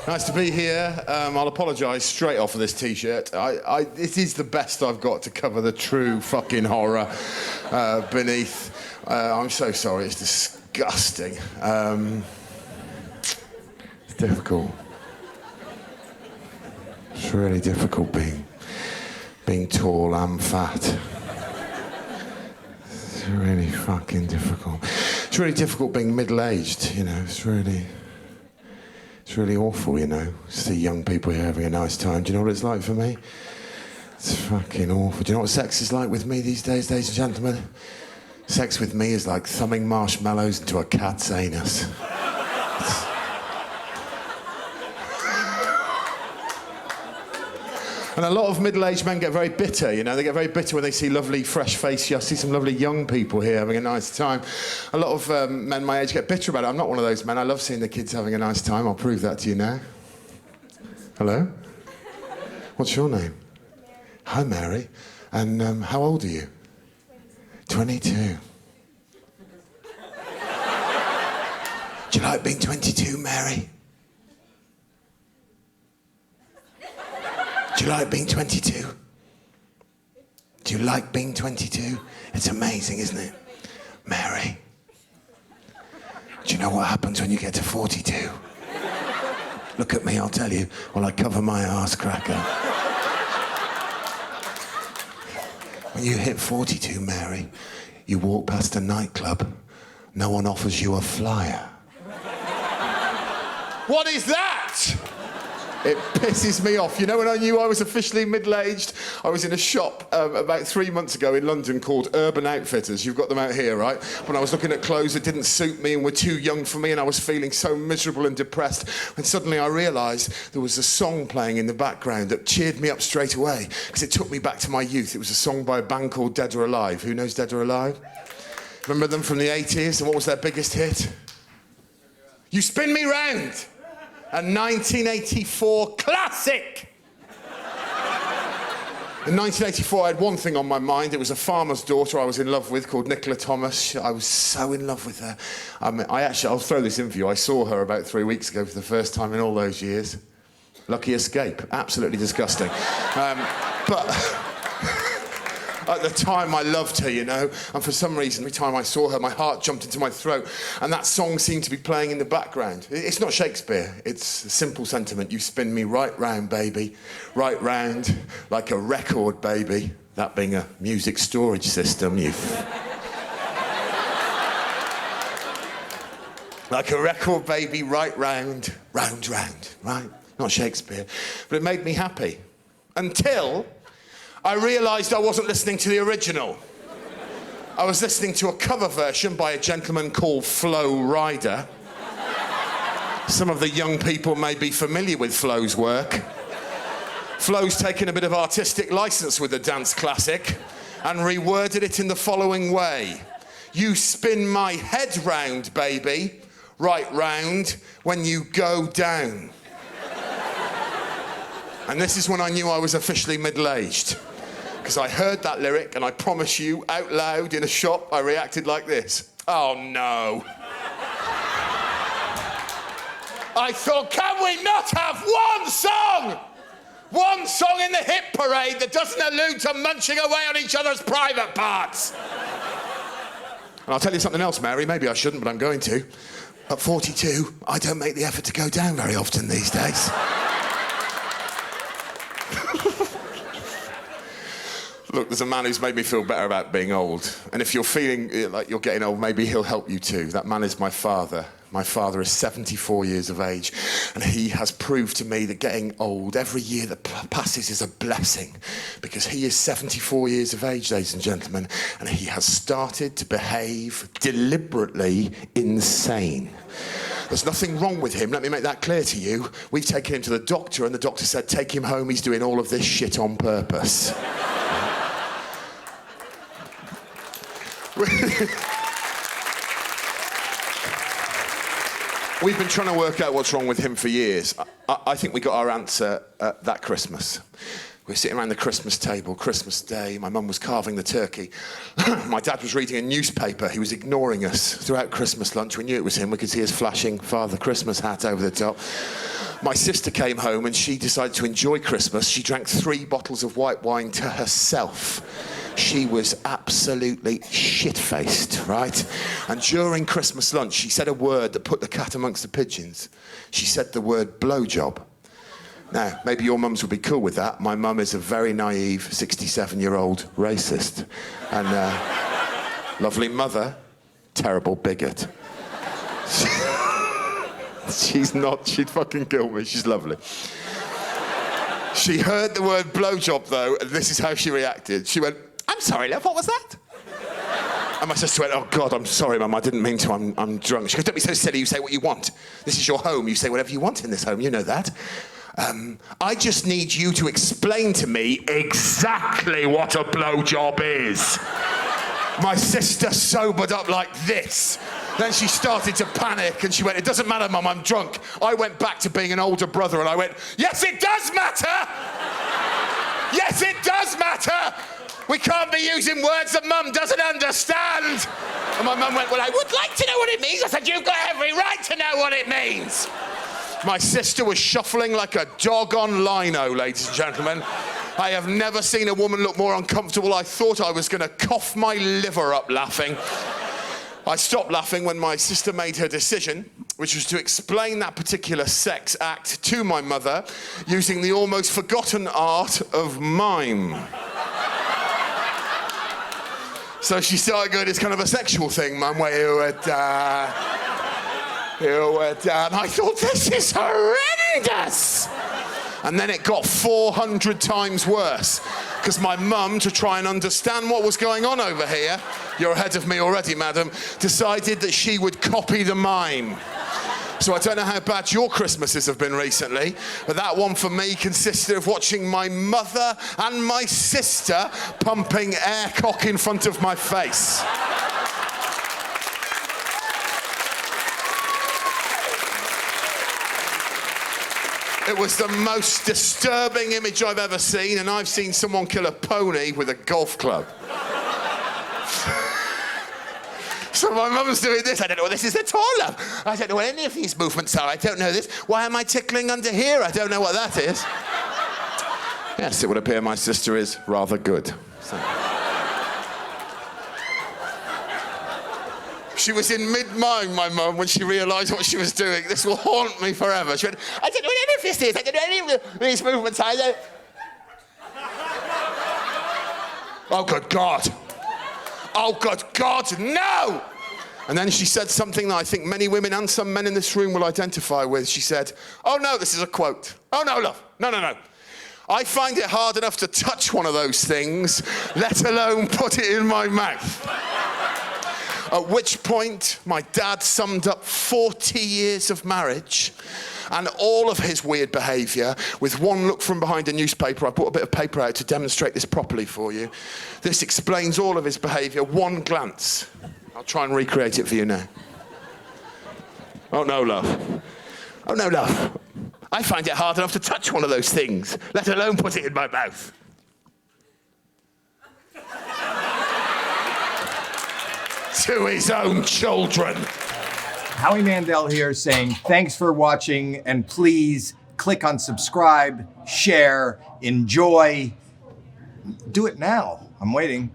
Nice to be here. I'll apologise straight off for this T-shirt. It is the best I've got to cover the true fucking horror beneath. I'm so sorry, it's disgusting. It's difficult. It's really difficult being tall and fat. It's really fucking difficult. It's really difficult being middle-aged, you know, it's really awful, you know, see young people here having a nice time. Do you know what it's like for me? It's fucking awful. Do you know what sex is like with me these days, ladies and gentlemen? Sex with me is like thumbing marshmallows into a cat's anus. And a lot of middle-aged men get very bitter, you know. They get very bitter when they see lovely, fresh-faced, I see some lovely young people here having a nice time. A lot of men my age get bitter about it. I'm not one of those men. I love seeing the kids having a nice time. I'll prove that to you now. Hello? What's your name? Hi, Mary. And how old are you? 22. Do you like being 22, Mary? Do you like being 22? Do you like being 22? It's amazing, isn't it? Mary, do you know what happens when you get to 42? Look at me, I'll tell you, while I cover my arse cracker. When you hit 42, Mary, you walk past a nightclub, no one offers you a flyer. What is that? It pisses me off. You know, when I knew I was officially middle-aged, I was in a shop about 3 months ago in London called Urban Outfitters. You've got them out here, right? When I was looking at clothes that didn't suit me and were too young for me, and I was feeling so miserable and depressed, when suddenly I realised there was a song playing in the background that cheered me up straight away, because it took me back to my youth. It was a song by a band called Dead or Alive. Who knows Dead or Alive? Remember them from the 80s? And what was their biggest hit? You Spin Me Round! A 1984 classic! In 1984, I had one thing on my mind. It was a farmer's daughter I was in love with called Nicola Thomas. I was so in love with her. I'll throw this in for you. I saw her about 3 weeks ago for the first time in all those years. Lucky escape. Absolutely disgusting. But at the time, I loved her, you know, and for some reason, every time I saw her, my heart jumped into my throat, and that song seemed to be playing in the background. It's not Shakespeare, it's a simple sentiment. You spin me right round, baby, right round, like a record, baby. That being a music storage system, like a record, baby, right round, round, round, right? Not Shakespeare, but it made me happy. Until I realised I wasn't listening to the original. I was listening to a cover version by a gentleman called Flo Rida. Some of the young people may be familiar with Flo's work. Flo's taken a bit of artistic licence with the dance classic and reworded it in the following way. You spin my head round, baby, right round when you go down. And this is when I knew I was officially middle-aged. Because I heard that lyric, and I promise you, out loud in a shop, I reacted like this. Oh, no. I thought, can we not have one song? One song in the hit parade that doesn't allude to munching away on each other's private parts. And I'll tell you something else, Mary. Maybe I shouldn't, but I'm going to. At 42, I don't make the effort to go down very often these days. Look, there's a man who's made me feel better about being old. And if you're feeling like you're getting old, maybe he'll help you too. That man is my father. My father is 74 years of age, and he has proved to me that getting old, every year that passes is a blessing, because he is 74 years of age, ladies and gentlemen, and he has started to behave deliberately insane. There's nothing wrong with him, let me make that clear to you. We've taken him to the doctor, and the doctor said, take him home, he's doing all of this shit on purpose. We've been trying to work out what's wrong with him for years. I think we got our answer that Christmas. We were sitting around the Christmas table, Christmas Day. My mum was carving the turkey. My dad was reading a newspaper. He was ignoring us throughout Christmas lunch. We knew it was him. We could see his flashing Father Christmas hat over the top. My sister came home and she decided to enjoy Christmas. She drank 3 bottles of white wine to herself. She was absolutely shit-faced, right? And during Christmas lunch, she said a word that put the cat amongst the pigeons. She said the word blowjob. Now, maybe your mums would be cool with that. My mum is a very naive 67-year-old racist. And lovely mother, terrible bigot. She's not, she'd fucking kill me. She's lovely. She heard the word blowjob, though, and this is how she reacted. She went, "I'm sorry, love, what was that?" And my sister went, "Oh, God, I'm sorry, Mum, I didn't mean to, I'm drunk." She goes, "Don't be so silly, you say what you want. This is your home, you say whatever you want in this home, you know that. I just need you to explain to me exactly what a blowjob is." My sister sobered up like this. Then she started to panic and she went, "It doesn't matter, Mum, I'm drunk." I went back to being an older brother and I went, "Yes, it does matter! Yes, it does matter! We can't be using words that Mum doesn't understand." And my mum went, "Well, I would like to know what it means." I said, "You've got every right to know what it means." My sister was shuffling like a dog on lino, ladies and gentlemen. I have never seen a woman look more uncomfortable. I thought I was going to cough my liver up laughing. I stopped laughing when my sister made her decision, which was to explain that particular sex act to my mother using the almost forgotten art of mime. So she started going, "It's kind of a sexual thing, Mum, where you would, and I thought, this is horrendous. And then it got 400 times worse, because my mum, to try and understand what was going on over here, you're ahead of me already, madam, decided that she would copy the mime. So I don't know how bad your Christmases have been recently, but that one for me consisted of watching my mother and my sister pumping air cock in front of my face. It was the most disturbing image I've ever seen, and I've seen someone kill a pony with a golf club. So my mum's doing this. I don't know what this is at all, love. I don't know what any of these movements are. I don't know this. Why am I tickling under here? I don't know what that is. Yes, it would appear my sister is rather good. So. She was in mid-mime, my mum, when she realised what she was doing. This will haunt me forever. She went, "I don't know what any of this is. I don't know any of these movements either." Oh, good God. Oh, good God, no! And then she said something that I think many women and some men in this room will identify with. She said, "Oh, no, this is a quote. Oh, no, love. No, no, no. I find it hard enough to touch one of those things, let alone put it in my mouth." At which point, my dad summed up 40 years of marriage and all of his weird behaviour with one look from behind a newspaper. I brought a bit of paper out to demonstrate this properly for you. This explains all of his behaviour. One glance. I'll try and recreate it for you now. "Oh, no, love. Oh, no, love. I find it hard enough to touch one of those things, let alone put it in my mouth." To his own children. Howie Mandel here saying thanks for watching, and please click on subscribe, share, enjoy. Do it now. I'm waiting.